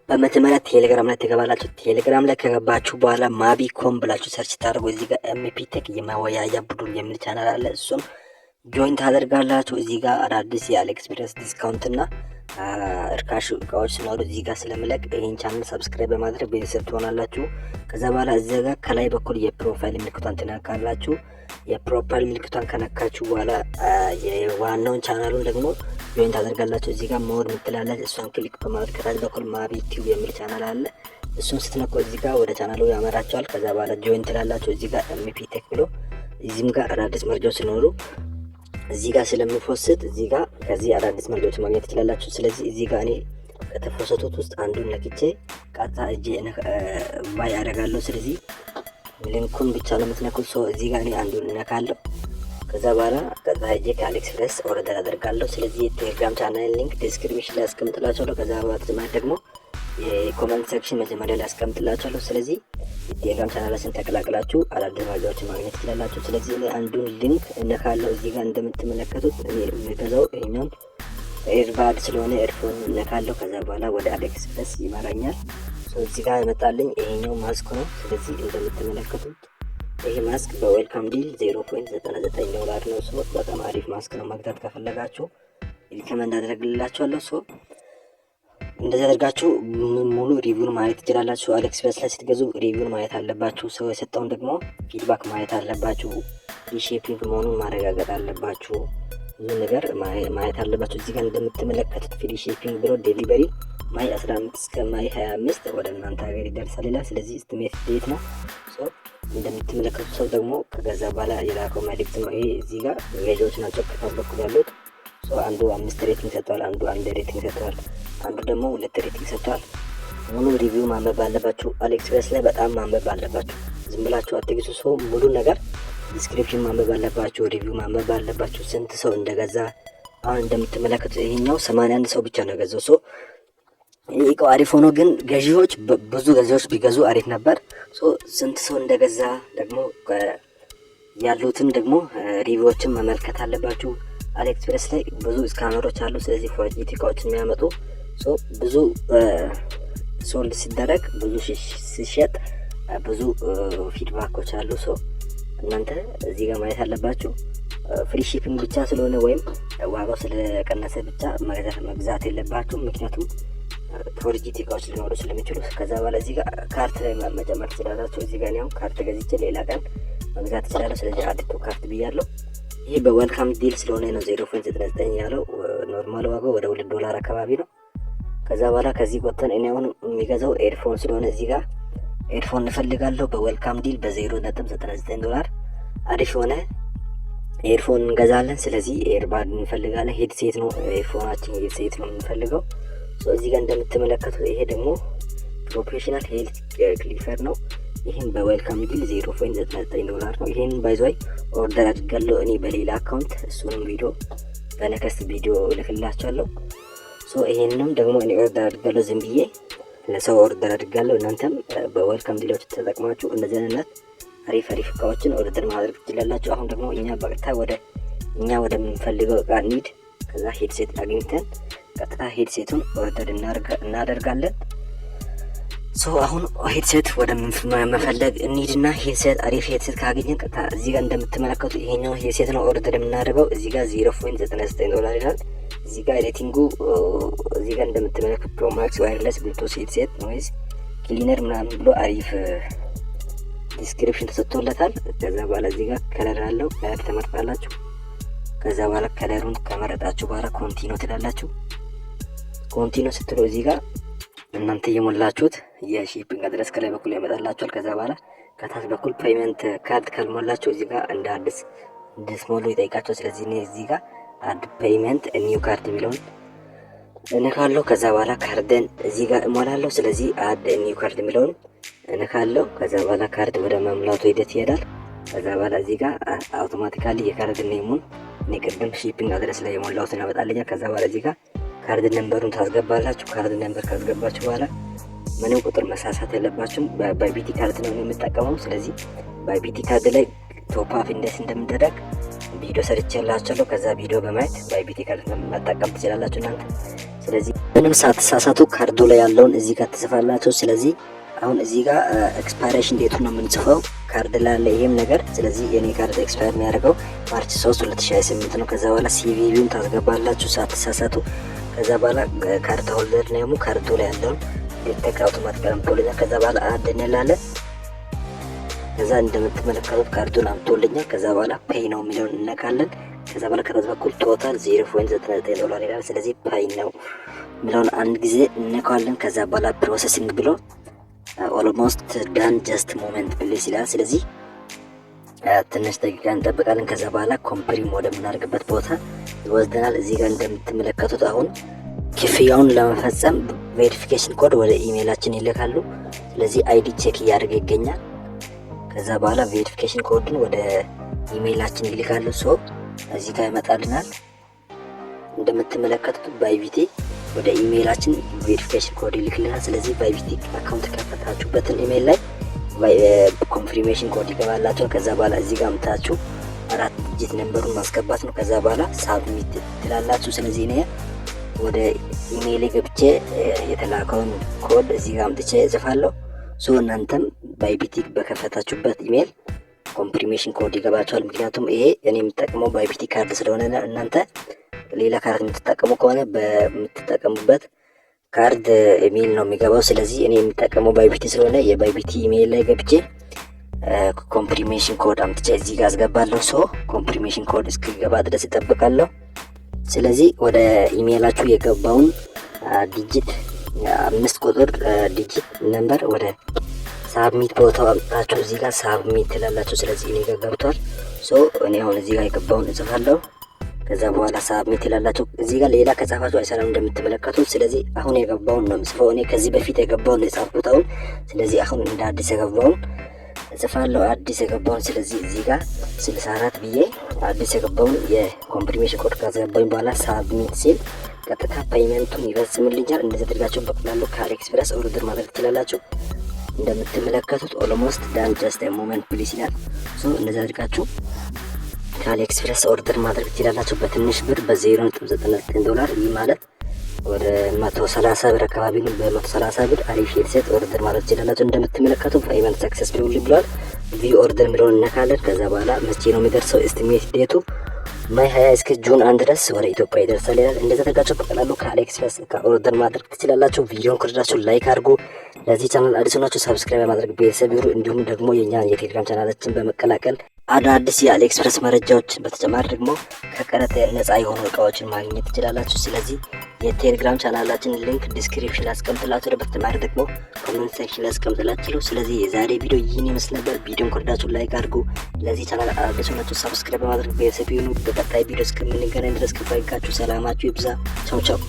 በመጀመሪያ ቴሌግራም ላይ ትገባላችሁ። ቴሌግራም ላይ ከገባችሁ በኋላ ማቢኮም ብላችሁ ሰርች ታደርጉ። እዚህ ጋር ኤምፒ ቴክ የመወያያ ቡድን የሚል ቻናል አለ። እሱም ጆይን ታደርጋላችሁ። እዚህ ጋር አዳዲስ የአሊኤክስፕረስ ዲስካውንት እና እርካሽ እቃዎች ሲኖሩ እዚህ ጋር ስለምለቅ ይህን ቻናል ሰብስክራይብ በማድረግ ቤተሰብ ትሆናላችሁ። ከዛ በኋላ እዚህ ጋር ከላይ በኩል የፕሮፋይል ምልክቷን ትነካላችሁ። የፕሮፋይል ምልክቷን ከነካችሁ በኋላ የዋናውን ቻናሉን ደግሞ ጆይን ታደርጋላችሁ። እዚህ ጋር ሞር ምትላለች። እሷን ክሊክ በማድረግ ከታች በኩል ማቢ ቲዩብ የሚል ቻናል አለ። እሱን ስትነኩ እዚህ ጋር ወደ ቻናሉ ያመራቸዋል። ከዛ በኋላ ጆይን ትላላችሁ። እዚህ ጋር ኤምፒ ቴክ ብሎ እዚህም ጋር አዳዲስ መረጃዎች ሲኖሩ እዚህ ጋር ስለምፎስት እዚህ ጋር ከዚህ አዳዲስ መረጃዎች ማግኘት ትችላላችሁ። ስለዚህ እዚህ ጋር እኔ ከተፎሰቱት ውስጥ አንዱን ነክቼ ቀጥታ እጄ ባይ አደርጋለሁ። ስለዚህ ሊንኩን ብቻ ነው የምትነኩት። ሰው እዚህ ጋር እኔ አንዱን እነካለሁ። ከዛ በኋላ ቀጥታ እጄ ከአሊኤክስፕረስ ኦርደር አደርጋለሁ። ስለዚህ የቴሌግራም ቻናል ሊንክ ዲስክሪፕሽን ላይ አስቀምጥላችኋለሁ። ከዛ በተጨማሪ ደግሞ የኮመንት ሴክሽን መጀመሪያ ላይ አስቀምጥላችኋለሁ። ስለዚህ የቴሌግራም ቻናላችን ተቀላቅላችሁ አዳዲስ መረጃዎችን ማግኘት ትችላላችሁ። ስለዚህ እኔ አንዱን ሊንክ እነካለሁ። እዚህ ጋር እንደምትመለከቱት እኔ የሚገዛው ይሄኛውን ኤርባድ ስለሆነ ኤርፎን እነካለሁ። ከዛ በኋላ ወደ አሊኤክስፕረስ ይመራኛል። እዚህ ጋር ይመጣልኝ ይሄኛው ማስክ ነው። ስለዚህ እንደምትመለከቱት ይሄ ማስክ በዌልካም ዲል $0.99 ነው። ሰው በጣም አሪፍ ማስክ ነው። መግዛት ከፈለጋችሁ ሪከመንድ አደርግላችኋለሁ። ሰው እንደዚህ አድርጋችሁ ሙሉ ሪቪውን ማየት ትችላላችሁ። አሊኤክስፕረስ ላይ ስትገዙ ሪቪውን ማየት አለባችሁ። ሰው የሰጠውን ደግሞ ፊድባክ ማየት አለባችሁ። ሺፒንግ መሆኑን ማረጋገጥ አለባችሁ። ብዙ ነገር ማየት አለባችሁ። እዚህ ጋር እንደምትመለከቱት ፍሪ ሺፒንግ ብሎ ዴሊቨሪ ማይ 15 እስከ ማይ 25 ወደ እናንተ ሀገር ይደርሳል ይላል። ስለዚህ እስቲሜት ዴት ነው። ሰው እንደምትመለከቱት ሰው ደግሞ ከገዛ በኋላ የላከው መልእክት ነው። ይሄ እዚህ ጋር ገዢዎች ናቸው ከታች በኩል ያሉት። ሰው አንዱ 5 ሬቲንግ ሰጥቷል፣ አንዱ 1 ሬቲንግ ሰጥቷል፣ አንዱ ደግሞ 2 ሬቲንግ ሰጥቷል። ሙሉ ሪቪው ማንበብ አለባችሁ። አሊኤክስፕረስ ላይ በጣም ማንበብ አለባችሁ። ዝም ብላችሁ አትግዙ። ሰው ሙሉ ነገር ዲስክሪፕሽን ማንበብ አለባችሁ፣ ሪቪው ማንበብ አለባችሁ። ስንት ሰው እንደገዛ አሁን እንደምትመለከቱት ይሄኛው 81 ሰው ብቻ ነው ገዛው። ሰው ይሄ አሪፍ ሆኖ ግን ገዢዎች ብዙ ገዢዎች ቢገዙ አሪፍ ነበር። ስንት ሰው እንደገዛ ደግሞ ያሉትን ደግሞ ሪቪዎችን መመልከት አለባችሁ። አሊኤክስፕረስ ላይ ብዙ ስካነሮች አሉ። ስለዚህ ፎርጂት እቃዎችን የሚያመጡ ብዙ ሶልድ ሲደረግ ብዙ ሲሸጥ ብዙ ፊድባኮች አሉ። እናንተ እዚህ ጋር ማየት አለባችሁ። ፍሪ ሺፒንግ ብቻ ስለሆነ ወይም ዋጋው ስለቀነሰ ብቻ መግዛት የለባችሁ። ምክንያቱም ፎርጂት እቃዎች ሊኖሩ ስለሚችሉ። ከዛ በኋላ እዚህ ጋር ካርት ላይ መጨመር ትችላላችሁ። እዚህ ጋር ያው ካርት ገዝቼ ሌላ ቀን መግዛት እችላለሁ። ስለዚህ አዲቱ ካርት ብያለሁ። ይሄ በዌልካም ዲል ስለሆነ ነው 0.99 ያለው። ኖርማል ዋጋው ወደ $2 አካባቢ ነው። ከዛ በኋላ ከዚህ ወጥተን እኔ አሁን የሚገዛው ኤርፎን ስለሆነ እዚህ ጋር ኤርፎን እንፈልጋለሁ በዌልካም ዲል $0.99 አሪፍ ሆነ ኤርፎን እንገዛለን። ስለዚህ ኤርባድ እንፈልጋለን። ሄድሴት ነው ኤርፎናችን ሄድሴት ነው የምንፈልገው። እዚህ ጋር እንደምትመለከቱት ይሄ ደግሞ ፕሮፌሽናል ሄልት ክሊፈር ነው። ይሄን በዌልካም ዲል $0.99 ነው። ይሄን ባይዟይ ኦርደር አድርጋለሁ እኔ በሌላ አካውንት። እሱንም ቪዲዮ በነከስት ቪዲዮ ልክላችኋለሁ። ይሄንንም ደግሞ እኔ ኦርደር አድርጋለሁ ዝም ብዬ ለሰው ኦርደር አድርጋለሁ። እናንተም በዌልካም ዲሎች ተጠቅማችሁ እንደዚህ አይነት አሪፍ እቃዎችን ኦርደር ማድረግ ትችላላችሁ። አሁን ደግሞ እኛ በቀጥታ እኛ ወደምንፈልገው እቃ እንሂድ። ከዛ ሄድሴት አግኝተን ቀጥታ ሄድሴቱን ኦርደር እናደርጋለን። አሁን ሄድሴት ወደምንፈለግ እንሂድና ሄድሴት አሪፍ ሄድሴት ካገኘን ቀጥታ እዚህ ጋር እንደምትመለከቱ ይሄኛው ሄድሴት ነው ኦርደር የምናደርገው። እዚህ ጋር $0.99 ይላል። እዚህ ጋር ሬቲንጉ እዚህ ጋር እንደምትመለከቱ ፕሮማክስ ዋይርለስ ብሉቱዝ ሄድሴት ኖይዝ ክሊነር ምናምን ብሎ አሪፍ ዲስክሪፕሽን ተሰጥቶለታል። ከዛ በኋላ እዚህ ጋር ከለር አለው። ከለር ተመርጣላችሁ። ከዛ በኋላ ከለሩን ከመረጣችሁ በኋላ ኮንቲኖ ትላላችሁ። ኮንቲኖ ስትሉ እዚህ ጋር እናንተ የሞላችሁት የሺፒንግ አድረስ ከላይ በኩል ያመጣላችኋል። ከዛ በኋላ ከታች በኩል ፔመንት ካርድ ካልሞላችሁ እዚህ ጋር እንደ አዲስ እንድትሞሉ ይጠይቃችኋል። ስለዚህ እኔ እዚህ ጋር አድ ፔመንት ኒው ካርድ የሚለውን እነካለሁ። ከዛ በኋላ ካርድን እዚህ ጋር እሞላለሁ። ስለዚህ አድ ኒው ካርድ የሚለውን እነካለሁ። ከዛ በኋላ ካርድ ወደ መሙላቱ ሂደት ይሄዳል። ከዛ በኋላ እዚህ ጋር አውቶማቲካሊ የካርድ ኔሙን እኔ ቅድም ሺፒንግ አድረስ ላይ የሞላሁትን ያመጣልኛል። ከዛ በኋላ እዚህ ጋር ካርድ ነምበሩን ታስገባላችሁ። ካርድ ነምበር ካስገባችሁ በኋላ ምንም ቁጥር መሳሳት የለባችሁም። በቢቲ ካርድ ነው የምጠቀመው። ስለዚህ በቢቲ ካርድ ላይ ቶፕ አፕ እንደስ እንደምደረግ ቪዲዮ ሰርቼላችኋለሁ። ከዛ ቪዲዮ በማየት ባይቢቲ ካርድ መጠቀም ትችላላችሁ እናንተ። ስለዚህ ምንም ሳትሳሳቱ ካርዱ ላይ ያለውን እዚህ ጋር ትጽፋላችሁ። ስለዚህ አሁን እዚህ ጋር ኤክስፓይሬሽን ዴቱን ነው የምንጽፈው ካርድ ላይ ያለ ይሄም ነገር። ስለዚህ የኔ ካርድ ኤክስፓየር የሚያደርገው ማርች 3 2028 ነው። ከዛ በኋላ ሲቪቪውን ታስገባላችሁ ሳትሳሳቱ። ከዛ በኋላ ካርድ ሆልደር ኔሙ ካርዱ ላይ ያለውን ዲቴክት አውቶማቲካሊ አምጥቶልኛል። ከዛ በኋላ አድ እንላለን። ከዛ እንደምትመለከቱት ካርዱን አምጥቶልኛል። ከዛ በኋላ ፔይ ነው የሚለውን እነካለን። ከዛ በኋላ ከታች በኩል ቶታል $0.99 ይላል። ስለዚህ ፔይ ነው የሚለውን አንድ ጊዜ እነካዋለን። ከዛ በኋላ ፕሮሰሲንግ ብሎ ኦልሞስት ዳን ጀስት ሞመንት ፕሊስ ይላል። ስለዚህ ትንሽ ደቂቃ እንጠብቃለን። ከዛ በኋላ ኮምፕሪም ወደምናደርግበት ቦታ ይወስደናል። እዚህ ጋር እንደምትመለከቱት አሁን ክፍያውን ለመፈጸም ቬሪፊኬሽን ኮድ ወደ ኢሜይላችን ይልካሉ። ስለዚህ አይዲ ቼክ እያደረገ ይገኛል። ከዛ በኋላ ቬሪፊኬሽን ኮድን ወደ ኢሜይላችን ይልካሉ። ሶ እዚህ ጋር ይመጣልናል። እንደምትመለከቱት ባይቢቲ ወደ ኢሜይላችን ቬሪፊኬሽን ኮድ ይልክልናል። ስለዚህ ባይቢቲ አካውንት ከፈታችሁበትን ኢሜይል ላይ ኮንፊርሜሽን ኮድ ይገባላችሁ። ከዛ በኋላ እዚህ ጋር አምጥታችሁ 4 ዲጂት ነምበሩን ማስገባት ነው። ከዛ በኋላ ሳብሚት ትላላችሁ። ስለዚህ እኔ ወደ ኢሜይል ገብቼ የተላከውን ኮድ እዚህ ጋር አምጥቼ እጽፋለሁ። ሶ እናንተም ባይቢቲ በከፈታችሁበት ኢሜይል ኮንፊርሜሽን ኮድ ይገባችኋል። ምክንያቱም ይሄ እኔ የምጠቀመው ባይቢቲ ካርድ ስለሆነ እናንተ ሌላ ካርድ የምትጠቀሙ ከሆነ በምትጠቀሙበት ካርድ ኢሜይል ነው የሚገባው። ስለዚህ እኔ የሚጠቀመው ባይቢቲ ስለሆነ የባይቢቲ ኢሜይል ላይ ገብቼ ኮንፊርሜሽን ኮድ አምጥቼ እዚህ ጋር አስገባለሁ። ሶ ኮንፊርሜሽን ኮድ እስኪገባ ድረስ ይጠብቃለሁ። ስለዚህ ወደ ኢሜይላችሁ የገባውን ዲጂት 5 ቁጥር ዲጂት ነምበር ወደ ሳብሚት ቦታው አምጥታችሁ እዚህ ጋር ሳብሚት ትላላችሁ። ስለዚህ እኔ ጋር ገብቷል። ሶ እኔ አሁን እዚህ ጋር የገባውን እጽፋለሁ። ከዛ በኋላ ሳብሚት ይላላችሁ። እዚህ ጋር ሌላ ከጻፋችሁ አይሰራም እንደምትመለከቱት። ስለዚህ አሁን የገባውን ነው የምጽፈው። እኔ ከዚህ በፊት የገባውን ነው የጻፍኩት አሁን። ስለዚህ አሁን እንደ አዲስ የገባውን እጽፋለሁ። አዲስ የገባውን ስለዚህ እዚህ ጋር 64 ብዬ አዲስ የገባውን የኮንፊርሜሽን ኮድ ካስገባኝ በኋላ ሳብሚት ሲል ቀጥታ ፔይመንቱን ይፈጽምልኛል። እንደዚህ አድርጋችሁ በቀላሉ ከአሊኤክስፕረስ ኦርደር ማድረግ ትችላላችሁ። እንደምትመለከቱት ኦልሞስት ዳን ጀስት ሞመንት ፕሊስ ይላል። ሶ እንደዚህ አድርጋችሁ ከአሊኤክስፕረስ ኦርደር ማድረግ ትችላላችሁ በትንሽ ብር $0.99። ይህ ማለት ወደ 130 ብር አካባቢ ነው። በ130 ብር አሪፍ ሄድሴት ኦርደር ማድረግ ትችላላችሁ። እንደምትመለከቱ ፔይመንት ሰክሰስፉል ብሏል። ቪው ኦርደር የሚለውን እነካለን። ከዛ በኋላ መቼ ነው የሚደርሰው? ኤስቲሜት ዴቱ ማይ 20 እስከ ጁን 1 ድረስ ወደ ኢትዮጵያ ይደርሳል ይላል። እንደዛ ተጋችሁ በቀላሉ ከአሊኤክስፕረስ ኦርደር ማድረግ ትችላላችሁ። ቪዲዮን ከወደዳችሁ ላይክ አድርጉ። ለዚህ ቻናል አዲስ ሆናችሁ ሰብስክራይብ ማድረግ ቤተሰብ ይሁኑ። እንዲሁም ደግሞ የኛን የቴሌግራም ቻናላችን በመቀላቀል አዳዲስ የአሊኤክስፕረስ መረጃዎችን በተጨማሪ ደግሞ ከቀረጥ ነፃ የሆኑ እቃዎችን ማግኘት ትችላላችሁ። ስለዚህ የቴሌግራም ቻናላችን ሊንክ ዲስክሪፕሽን አስቀምጥላችሁ፣ በተጨማሪ ደግሞ ኮሜንት ሴክሽን ላይ አስቀምጥላችሁ። ስለዚህ የዛሬ ቪዲዮ ይህን ይመስል ነበር። ቪዲዮን ከወደዳችሁ ላይክ አድርጉ። ለዚህ ቻናል አዲስ ሆናችሁ ሰብስክራይብ በማድረግ ቤተሰብ ይሁኑ። በቀጣይ ቪዲዮ እስከምንገናኝ ድረስ ከፋይካችሁ ሰላማችሁ ይብዛ። ቻው ቻው።